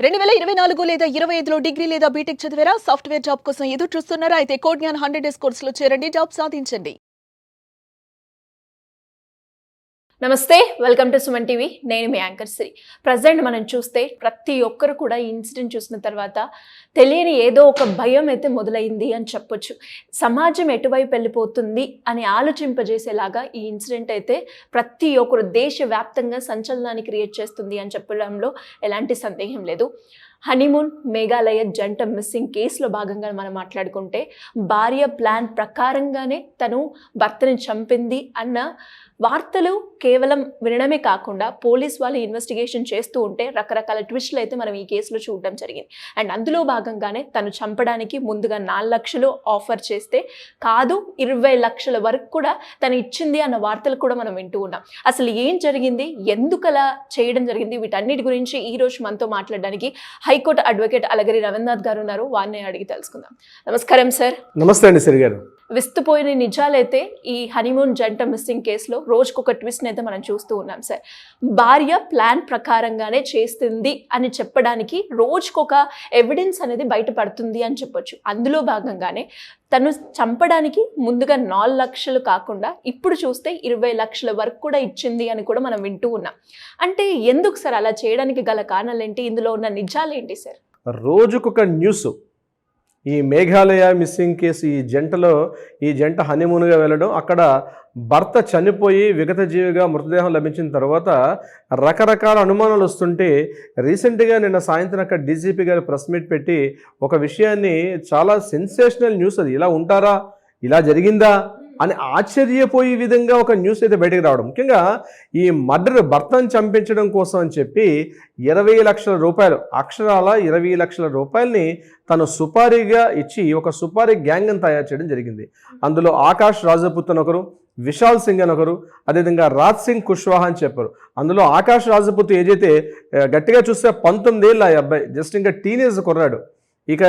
2024 లేదా 25లో డిగ్రీ లేదా బీటెక్ చదివారా? సాఫ్ట్‌వేర్ జాబ్ కోసం ఎదురు చూస్తున్నారా? అయితే కోడ్ జ్ఞాన్ 100 డేస్ కోర్సులో చేరండి, జాబ్ సాధించండి. నమస్తే, వెల్కమ్ టు సుమన్ టీవీ. నేను మీ యాంకర్ శ్రీ. ప్రజెంట్ మనం చూస్తే ప్రతి ఒక్కరు కూడా ఈ ఇన్సిడెంట్ చూసిన తర్వాత తెలియని ఏదో ఒక భయం అయితే మొదలైంది అని చెప్పొచ్చు. సమాజం ఎటువైపు వెళ్ళిపోతుంది అని ఆలోచింపజేసేలాగా ఈ ఇన్సిడెంట్ అయితే ప్రతి ఒక్కరు దేశవ్యాప్తంగా సంచలనాన్ని క్రియేట్ చేస్తుంది అని చెప్పడంలో ఎలాంటి సందేహం లేదు. హనీమూన్ మేఘాలయ జంట మిస్సింగ్ కేసులో భాగంగా మనం మాట్లాడుకుంటే భార్య ప్లాన్ ప్రకారంగానే తను భర్తని చంపింది అన్న వార్తలు కేవలం వినడమే కాకుండా పోలీస్ వాళ్ళు ఇన్వెస్టిగేషన్ చేస్తూ ఉంటే రకరకాల ట్విస్టులు అయితే మనం ఈ కేసులో చూడడం జరిగింది. అండ్ అందులో భాగంగానే తను చంపడానికి ముందుగా 4 లక్షలు ఆఫర్ చేస్తే కాదు 20 లక్షల వరకు కూడా తను ఇచ్చింది అన్న వార్తలు కూడా మనం వింటూ ఉన్నాం. అసలు ఏం జరిగింది, ఎందుకు అలా చేయడం జరిగింది, వీటన్నిటి గురించి ఈ రోజు మనతో మాట్లాడడానికి హైకోర్టు అడ్వకేట్ అలగిరి రవీంద్రనాథ్ గారు ఉన్నారు. వారిని అడిగి తెలుసుకుందాం. నమస్కారం సార్. నమస్తే అండి శ్రీ గారు. విస్తుపోయిన నిజాలైతే ఈ హనీమూన్ జంట మిస్సింగ్ కేసులో రోజుకొక ట్విస్ట్ అయితే మనం చూస్తూ ఉన్నాం సార్. భార్య ప్లాన్ ప్రకారంగానే చేస్తుంది అని చెప్పడానికి రోజుకొక ఎవిడెన్స్ అనేది బయటపడుతుంది అని చెప్పొచ్చు. అందులో భాగంగానే తను చంపడానికి ముందుగా 4 లక్షలు కాకుండా ఇప్పుడు చూస్తే 20 లక్షల వరకు కూడా ఇచ్చింది అని కూడా మనం వింటూ ఉన్నాం. అంటే ఎందుకు సార్ అలా చేయడానికి గల కారణాలు ఏంటి, ఇందులో ఉన్న నిజాలు ఏంటి సార్? రోజుకొక న్యూస్. ఈ మేఘాలయ మిస్సింగ్ కేసు, ఈ జంట హనీమూన్గా వెళ్ళడం, అక్కడ భర్త చనిపోయి విగతజీవిగా మృతదేహం లభించిన తర్వాత రకరకాల అనుమానాలు వస్తుంటే రీసెంట్గా నిన్న సాయంత్రం అక్కడ డీజీపీ గారు ప్రెస్ మీట్ పెట్టి ఒక విషయాన్ని, చాలా సెన్సేషనల్ న్యూస్, అది ఇలా ఉంటారా, ఇలా జరిగిందా అని ఆశ్చర్యపోయే విధంగా ఒక న్యూస్ అయితే బయటకు రావడం. ముఖ్యంగా ఈ మర్డర్, భర్తను చంపించడం కోసం అని చెప్పి 20 లక్షల రూపాయలు, అక్షరాల 20 లక్షల రూపాయలని తను సుపారీగా ఇచ్చి ఒక సుపారీ గ్యాంగ్ అని తయారు చేయడం జరిగింది. అందులో ఆకాష్ రాజపుత్ అని ఒకరు, విశాల్ సింగ్ అని ఒకరు, అదేవిధంగా రాజ్ సింగ్ కుష్వాహా అని చెప్పారు. అందులో ఆకాష్ రాజపుత్ ఏజ్ అయితే గట్టిగా చూస్తే 19 ఏళ్ళ ఆ అబ్బాయి, జస్ట్ ఇంకా టీనేజ్ కుర్రాడు. ఇక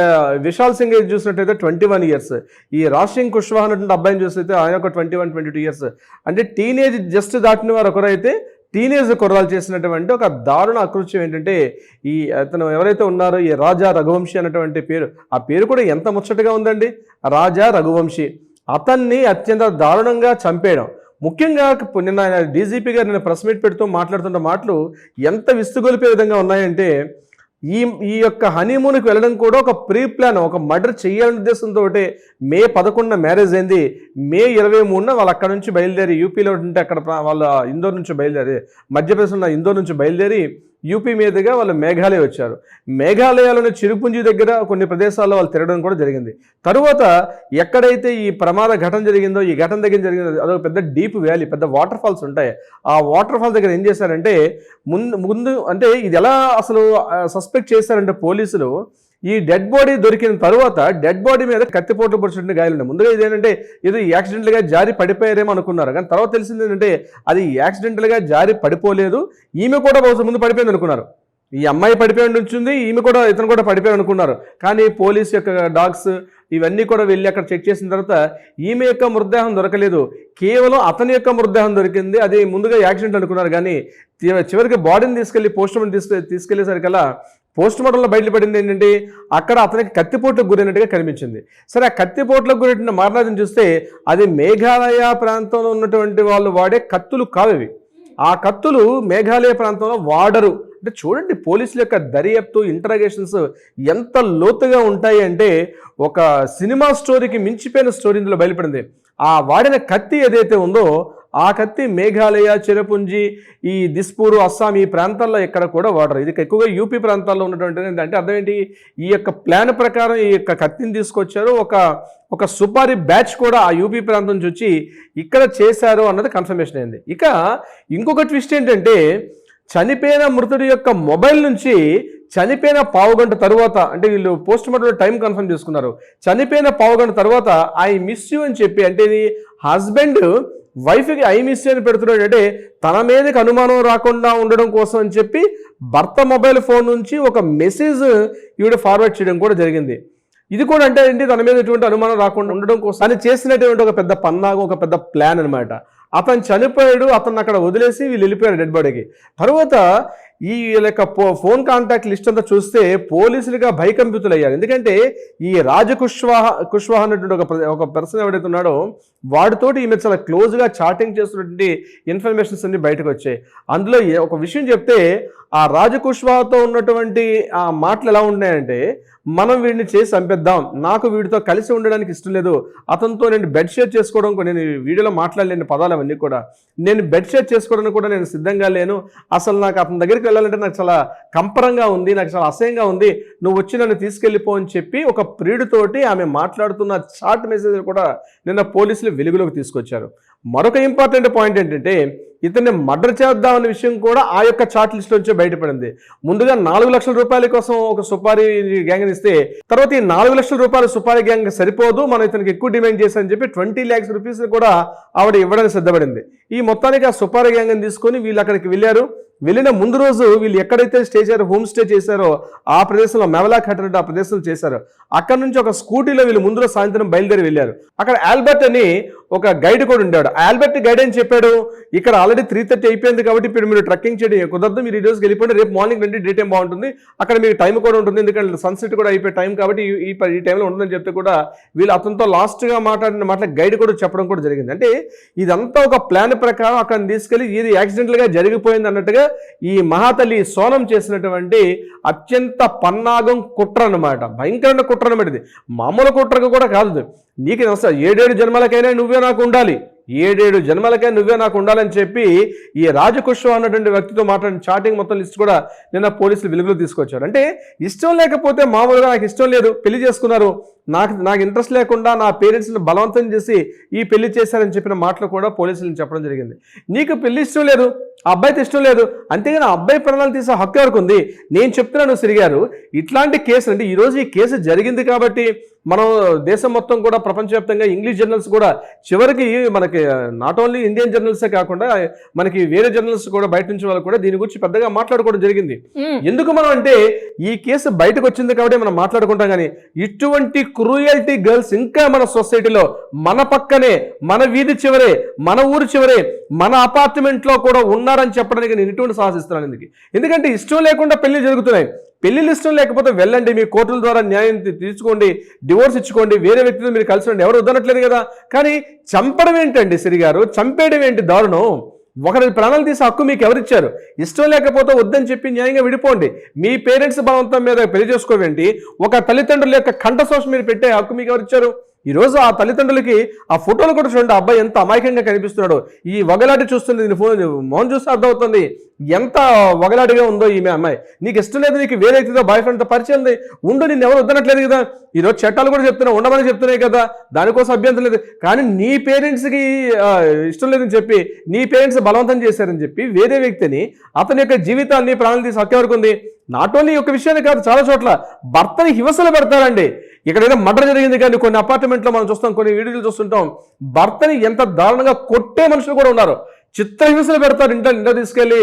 విశాల్ సింగ్ చూసినట్టయితే 21 ఇయర్స్. ఈ రాజ్ సింగ్ కుష్వాహా అన్నటువంటి అబ్బాయిని చూస్తే ఆయన ఒక 21-22 ఇయర్స్. అంటే టీనేజ్ జస్ట్ దాటిన వారు ఒకరైతే టీనేజ్ కుర్రాలు చేసినటువంటి ఒక దారుణ అకృత్యం ఏంటంటే, ఈ అతను ఎవరైతే ఉన్నారో ఈ రాజా రఘువంశీ అన్నటువంటి పేరు, ఆ పేరు కూడా ఎంత ముచ్చటగా ఉందండి, రాజా రఘువంశీ. అతన్ని అత్యంత దారుణంగా చంపేయడం. ముఖ్యంగా నిన్న ఆయన డీజీపీ గారు నిన్న ప్రెస్ మీట్ పెడుతూ మాట్లాడుతున్న మాటలు ఎంత విస్తుగొలిపే విధంగా ఉన్నాయంటే, ఈ యొక్క హనీమూన్కి వెళ్ళడం కూడా ఒక ప్రీ ప్లాన్, ఒక మర్డర్ చేయాలనే ఉద్దేశంతో మే 11న మ్యారేజ్ అయింది. మే 23న వాళ్ళు అక్కడ నుంచి బయలుదేరి, యూపీలో ఉంటే అక్కడ వాళ్ళ ఇందోర్ నుంచి బయలుదేరి, మధ్యప్రదేశ్ ఉన్న ఇందోర్ నుంచి బయలుదేరి యూపీ మీదుగా వాళ్ళు మేఘాలయ వచ్చారు. మేఘాలయలోని చిరుపుంజి దగ్గర కొన్ని ప్రదేశాల్లో వాళ్ళు తిరగడం కూడా జరిగింది. తరువాత ఎక్కడైతే ఈ ప్రమాద ఘటన జరిగిందో, ఈ ఘటన దగ్గర జరిగిందో అదొక పెద్ద డీప్ వ్యాలీ, పెద్ద వాటర్ ఫాల్స్ ఉంటాయి. ఆ వాటర్ ఫాల్స్ దగ్గర ఏం చేశారంటే, ముందు అంటే ఇది ఎలా అసలు సస్పెక్ట్ చేశారంటే పోలీసులు, ఈ డెడ్ బాడీ దొరికిన తర్వాత డెడ్ బాడీ మీద కత్తిపోట్లు పొడిచిన గాయాలు. ముందుగా ఇదేంటంటే ఏదో యాక్సిడెంటల్గా జారి పడిపోయారేమో అనుకున్నారు, కానీ తర్వాత తెలిసింది ఏంటంటే అది యాక్సిడెంటల్గా జారి పడిపోలేదు, ఈమె కూడా ముందు పడిపోయింది అనుకున్నారు. ఈ అమ్మాయి పడిపోయి ఉంచింది, ఈమె కూడా, ఇతను కూడా పడిపోయి అనుకున్నారు. కానీ పోలీస్ యొక్క డాగ్స్ ఇవన్నీ కూడా వెళ్ళి అక్కడ చెక్ చేసిన తర్వాత ఈమె యొక్క మృతదేహం దొరకలేదు, కేవలం అతని యొక్క మృతదేహం దొరికింది. అది ముందుగా యాక్సిడెంట్ అనుకున్నారు, కానీ చివరికి బాడీని తీసుకెళ్లి పోస్ట్మార్టం తీసుకెళ్లేసరికల్లా పోస్ట్మార్టంలో బయటపడింది ఏంటంటే అక్కడ అతనికి కత్తిపోట్లకు గురైనట్టుగా కనిపించింది. సరే, ఆ కత్తిపోట్లకు గురైన మారణాన్ని చూస్తే అది మేఘాలయ ప్రాంతంలో ఉన్నటువంటి వాళ్ళు వాడే కత్తులు కావి. ఆ కత్తులు మేఘాలయ ప్రాంతంలో వాడరు. అంటే చూడండి, పోలీసుల యొక్క దర్యాప్తు, ఇంటరాగేషన్స్ ఎంత లోతుగా ఉంటాయి అంటే ఒక సినిమా స్టోరీకి మించిపోయిన స్టోరీ ఇందులో బయలుపడింది. ఆ వాడిన కత్తి ఏదైతే ఉందో ఆ కత్తి మేఘాలయ, చిరపుంజి, ఈ దిస్పూర్, అస్సాం ఈ ప్రాంతాల్లో ఎక్కడ కూడా వాడరు. ఇది ఎక్కువగా యూపీ ప్రాంతాల్లో ఉన్నటువంటి అంటే అర్థం ఏంటి, ఈ యొక్క ప్లాన్ ప్రకారం ఈ యొక్క కత్తిని తీసుకొచ్చారు. ఒక సుపారీ బ్యాచ్ కూడా ఆ యూపీ ప్రాంతం నుంచి వచ్చి ఇక్కడ చేశారు అన్నది కన్ఫర్మేషన్ అయింది. ఇక ఇంకొక ట్విస్ట్ ఏంటంటే, చనిపోయిన మృతుడి యొక్క మొబైల్ నుంచి చనిపోయిన పావుగంట తరువాత, అంటే వీళ్ళు పోస్ట్ మార్టంలో టైం కన్ఫర్మ్ చేసుకున్నారు, చనిపోయిన పావుగంట తర్వాత ఐ మిస్ యూ అని చెప్పి, అంటే ఇది హస్బెండ్ వైఫ్కి ఐ మిస్ యూ అని పెడుతున్నాడు. అంటే తన మీదకి అనుమానం రాకుండా ఉండడం కోసం అని చెప్పి భర్త మొబైల్ ఫోన్ నుంచి ఒక మెసేజ్ ఈవిడ ఫార్వర్డ్ చేయడం కూడా జరిగింది. ఇది కూడా అంటే ఏంటి, తన మీద ఎటువంటి అనుమానం రాకుండా ఉండడం కోసం అని చేసినటువంటి ఒక పెద్ద పన్నాగం, ఒక పెద్ద ప్లాన్ అనమాట. అతను చనిపోయాడు, అతను అక్కడ వదిలేసి వీళ్ళు వెళ్ళిపోయారు డెడ్ బాడీకి. తర్వాత ఈ యొక్క ఫోన్ కాంటాక్ట్ లిస్ట్ అంతా చూస్తే పోలీసులుగా భయకంపితులయ్యారు. ఎందుకంటే ఈ కుష్వాహా అన్నటువంటి ఒక పర్సన్ ఎవరైతే ఉన్నాడో వాడితోటి ఈమె చాలా క్లోజ్గా చాటింగ్ చేస్తున్నటువంటి ఇన్ఫర్మేషన్స్ అన్ని బయటకు వచ్చాయి. అందులో ఒక విషయం చెప్తే ఆ కుష్వాహాతో ఉన్నటువంటి ఆ మాటలు ఎలా ఉన్నాయంటే, మనం వీడిని చేసి చంపేద్దాం, నాకు వీడితో కలిసి ఉండడానికి ఇష్టం లేదు, అతనితో నేను బెడ్ షేర్ చేసుకోవడం కూడా, నేను వీడియోలో మాట్లాడలేని పదాలు అవన్నీ కూడా, నేను బెడ్ షేర్ చేసుకోవడానికి కూడా నేను సిద్ధంగా లేను, అసలు నాకు అతని దగ్గరికి వెళ్ళాలంటే నాకు చాలా కంపరంగా ఉంది, నాకు చాలా అసహ్యంగా ఉంది, నువ్వు వచ్చి నన్ను తీసుకెళ్ళిపో అని చెప్పి ఒక ప్రియుడితోటి ఆమె మాట్లాడుతున్న చాట్ మెసేజ్ కూడా నిన్న పోలీసులు వెలుగులోకి తీసుకొచ్చారు. మరొక ఇంపార్టెంట్ పాయింట్ ఏంటంటే, ఇతన్ని మర్డర్ చేద్దామనే విషయం కూడా ఆ యొక్క చాట్ లిస్ట్ నుంచే బయటపడింది. ముందుగా 4 లక్షల రూపాయల కోసం ఒక సుపారీ గ్యాంగ్ ఇస్తే, తర్వాత ఈ 4 లక్షల రూపాయల సుపారీ గ్యాంగ్ సరిపోదు, మనం ఇతనికి ఎక్కువ డిమాండ్ చేశారని చెప్పి 20 lakhs రూపీస్ కూడా ఆవిడ ఇవ్వడానికి సిద్ధపడింది. ఈ మొత్తానికి ఆ సుపారీ గ్యాంగ్ని తీసుకొని వీళ్ళు అక్కడికి వెళ్ళారు. వెళ్ళిన ముందు రోజు వీళ్ళు ఎక్కడైతే స్టే చేశారో, హోమ్ స్టే చేశారో ఆ ప్రదేశంలో మెవలాక్ హట్ ఆ ప్రదేశంలో చేశారు. అక్కడ నుంచి ఒక స్కూటీలో వీళ్ళు ముందు రోజు సాయంత్రం బయలుదేరి వెళ్ళారు. అక్కడ ఆల్బర్ట్ అని ఒక గైడ్ కూడా ఉండాడు. ఆల్బర్ట్ గైడ్ అని చెప్పాడు, ఇక్కడ ఆల్రెడీ 3:30 అయిపోయింది కాబట్టి ఇప్పుడు మీరు ట్రెక్కింగ్ చేయడం కుదరదు, మీరు ఈ రోజుకి వెళ్ళిపోండి, రేపు మార్నింగ్ రండి, డే టైం బాగుంటుంది, అక్కడ మీకు టైం కూడా ఉంటుంది, ఎందుకంటే సన్సెట్ కూడా అయిపోయే టైం కాబట్టి ఈ టైంలో ఉంటుందని చెప్తే కూడా వీళ్ళు అతనితో లాస్ట్గా మాట్లాడిన మాటల గైడ్ కూడా చెప్పడం కూడా జరిగింది. అంటే ఇదంతా ఒక ప్లాన్ ప్రకారం అక్కడ తీసుకెళ్లి ఇది యాక్సిడెంటల్గా జరిగిపోయింది అన్నట్టుగా ఈ మహాతల్లి సోనం చేసినటువంటి అత్యంత పన్నాగం కుట్ర అన్నమాట. భయంకరమైన కుట్ర అన్నమాట. ఇది మామూలు కుట్రకు కూడా కాదు. నీకు 7 జన్మలకైనా నువ్వే నాకు ఉండాలి, 7 జన్మలకైనా నువ్వే నాకు ఉండాలని చెప్పి ఈ కుష్వాహా అన్నటువంటి వ్యక్తితో మాట్లాడిన చాటింగ్ మొత్తం లిస్ట్ కూడా నిన్న పోలీసులు వెలుగులో తీసుకొచ్చారు. అంటే ఇష్టం లేకపోతే మామూలుగా నాకు ఇష్టం లేదు, పెళ్లి చేసుకున్నారు, నాకు ఇంట్రెస్ట్ లేకుండా నా పేరెంట్స్ని బలవంతం చేసి ఈ పెళ్లి చేశారని చెప్పిన మాటలు కూడా పోలీసులు చెప్పడం జరిగింది. నీకు పెళ్లి ఇష్టం లేదు, ఆ అబ్బాయితో ఇష్టం లేదు, అంతేగాని ఆ అబ్బాయి ప్రాణాలు తీసే హక్కు ఎవరికి ఉంది? నేను చెప్తున్నాను సిరి గారు, ఇట్లాంటి కేసులు అంటే ఈరోజు ఈ కేసు జరిగింది కాబట్టి మనం దేశం మొత్తం కూడా ప్రపంచవ్యాప్తంగా ఇంగ్లీష్ జర్నల్స్ కూడా చివరికి మనకి నాట్ ఓన్లీ ఇండియన్ జర్నల్సే కాకుండా మనకి వేరే జర్నల్స్ కూడా బయట నుంచి వాళ్ళు కూడా దీని గురించి పెద్దగా మాట్లాడుకోవడం జరిగింది. ఎందుకు మనం అంటే ఈ కేసు బయటకు వచ్చింది కాబట్టి మనం మాట్లాడుకుంటాం. కానీ ఇటువంటి క్రూయల్టీ గర్ల్స్ ఇంకా మన సొసైటీలో మన పక్కనే, మన వీధి చివరే, మన ఊరు చివరే, మన అపార్ట్మెంట్లో కూడా ఉన్నారని చెప్పడానికి నేను ఇటువంటి సాహసిస్తున్నాను. ఎందుకంటే ఇష్టం లేకుండా పెళ్లి జరుగుతున్నాయి. పెళ్లిళ్ళు ఇష్టం లేకపోతే వెళ్ళండి, మీ కోర్టుల ద్వారా న్యాయం తీసుకోండి, డివోర్స్ ఇచ్చుకోండి, వేరే వ్యక్తితో మీరు కలిసి ఉండండి, ఎవరు వద్దనట్లేదు కదా. కానీ చంపడం ఏంటండి సిరి గారు, చంపేయడం ఏంటి దారుణం? ఒకరి ప్రాణాలు తీసే హక్కు మీకు ఎవరిచ్చారు? ఇష్టం లేకపోతే వద్దని చెప్పి న్యాయంగా విడిపోండి. మీ పేరెంట్స్ బలవంతం మీద పెళ్లి చేసుకోవేంటి? ఒక తల్లిదండ్రుల యొక్క కంఠశోష మీరు పెట్టే హక్కు మీకు ఎవరిచ్చారు? ఈరోజు ఆ తల్లిదండ్రులకి ఆ ఫోటోలు కూడా చూడండి, అబ్బాయి ఎంత అమాయకంగా కనిపిస్తున్నాడు. ఈ వగలాటి చూస్తుంది, దీని ఫోన్ మోహన్ చూస్తే అర్థమవుతుంది ఎంత వగలాడిగా ఉందో ఈమె అమ్మాయి. నీకు ఇష్టం లేదు, నీకు వేరే వ్యక్తితో బాయ్ ఫ్రెండ్తో పరిచయం ఉంది, ఉండు, నిన్ను ఎవరు వద్దనట్లేదు కదా. ఈరోజు చట్టాలు కూడా చెప్తున్నా, ఉండమని చెప్తున్నాయి కదా, దానికోసం అభ్యంతరం లేదు. కానీ నీ పేరెంట్స్కి ఇష్టం లేదని చెప్పి, నీ పేరెంట్స్ బలవంతం చేశారని చెప్పి వేరే వ్యక్తిని, అతని యొక్క జీవితాన్ని ప్రాణాలు తీసి హక్కు ఎవరికి ఉంది? నాట్ ఓన్లీ ఒక విషయాన్ని కాదు, చాలా చోట్ల భర్తని హింసలు పెడతారండి. ఇక్కడైనా మర్డర్ జరిగింది కానీ కొన్ని అపార్ట్మెంట్లో మనం చూస్తాం, కొన్ని వీడియోలు చూస్తుంటాం, భర్తని ఎంత దారుణంగా కొట్టే మనుషులు కూడా ఉన్నారు. చిత్రహింసలు పెడతారు. ఇంట్లో తీసుకెళ్ళి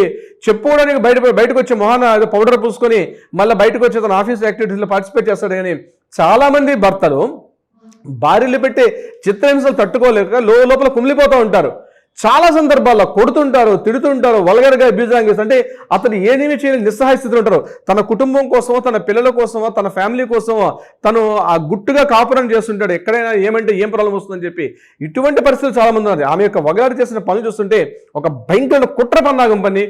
చెప్పుకోవడానికి బయటకు వచ్చే మొహాన పౌడర్ పూసుకొని మళ్ళీ బయటకు వచ్చి తన ఆఫీస్ యాక్టివిటీస్లో పార్టిసిపేట్ చేస్తాడు. కానీ చాలామంది భర్తలు భార్యలు పెట్టే చిత్రహింసలు తట్టుకోలేక లోపల కుమిలిపోతూ ఉంటారు. చాలా సందర్భాల్లో కొడుతుంటారు, తిడుతుంటారు, వల్గర్గా అబ్యూజింగ్ చేస్తారు. అంటే అతను ఏమీ చేయలేని నిస్సహాయ స్థితిలో ఉంటారు. తన కుటుంబం కోసమో, తన పిల్లల కోసమో, తన ఫ్యామిలీ కోసమో తను ఆ గుట్టుగా కాపురం చేస్తుంటాడు. ఎక్కడైనా ఏమంటే ఏం ప్రాబ్లం వస్తుందని చెప్పి ఇటువంటి పరిస్థితులు చాలా మంది ఉన్నారు. ఆమె యొక్క వగారు చేసిన పనులు చూస్తుంటే ఒక భయంకర కుట్ర పన్నాగం పని,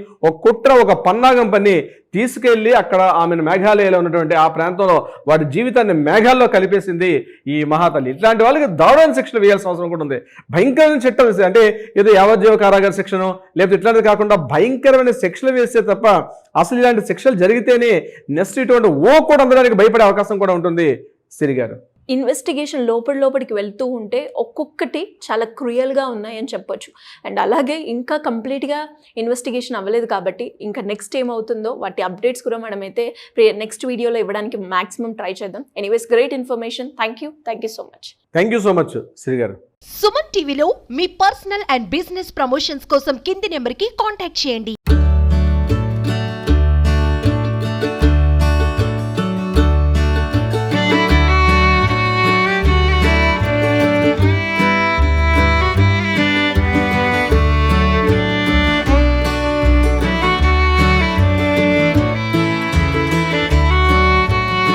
ఒక పన్నాగం పని తీసుకెళ్లి అక్కడ ఆమెను మేఘాలయలో ఉన్నటువంటి ఆ ప్రాంతంలో వాడి జీవితాన్ని మేఘాల్లో కలిపేసింది ఈ మహాతల్లి. ఇట్లాంటి వాళ్ళకి దారుణమైన శిక్షలు వేయాల్సిన అవసరం కూడా ఉంది. భయంకరమైన చట్టం వేస్తే అంటే ఏదో యావజ్జీవ కారాగార శిక్షను లేకపోతే ఇట్లాంటిది కాకుండా భయంకరమైన శిక్షలు వేస్తే తప్ప అసలు ఇలాంటి శిక్షలు జరిగితేనే నెక్స్ట్ ఇటువంటి కూడా అందడానికి భయపడే అవకాశం కూడా ఉంటుంది సిరి గారు. ఇన్వెస్టిగేషన్ లోపలికి వెళ్తూ ఉంటే ఒక్కొక్కటి చాలా క్రూయల్గా ఉన్నాయని చెప్పొచ్చు. అండ్ అలాగే ఇంకా కంప్లీట్గా ఇన్వెస్టిగేషన్ అవ్వలేదు కాబట్టి ఇంకా నెక్స్ట్ ఏమవుతుందో వాటి అప్డేట్స్ కూడా మనమైతే నెక్స్ట్ వీడియోలో ఇవ్వడానికి మ్యాక్సిమం ట్రై చేద్దాం. Anyways great information. Thank you so much. Thank you so much Shri గారు. సుమన్ టీవీలో మీ పర్సనల్ అండ్ బిజినెస్ ప్రమోషన్స్ కోసం కింది నెంబర్కి కాంటాక్ట్ చేయండి.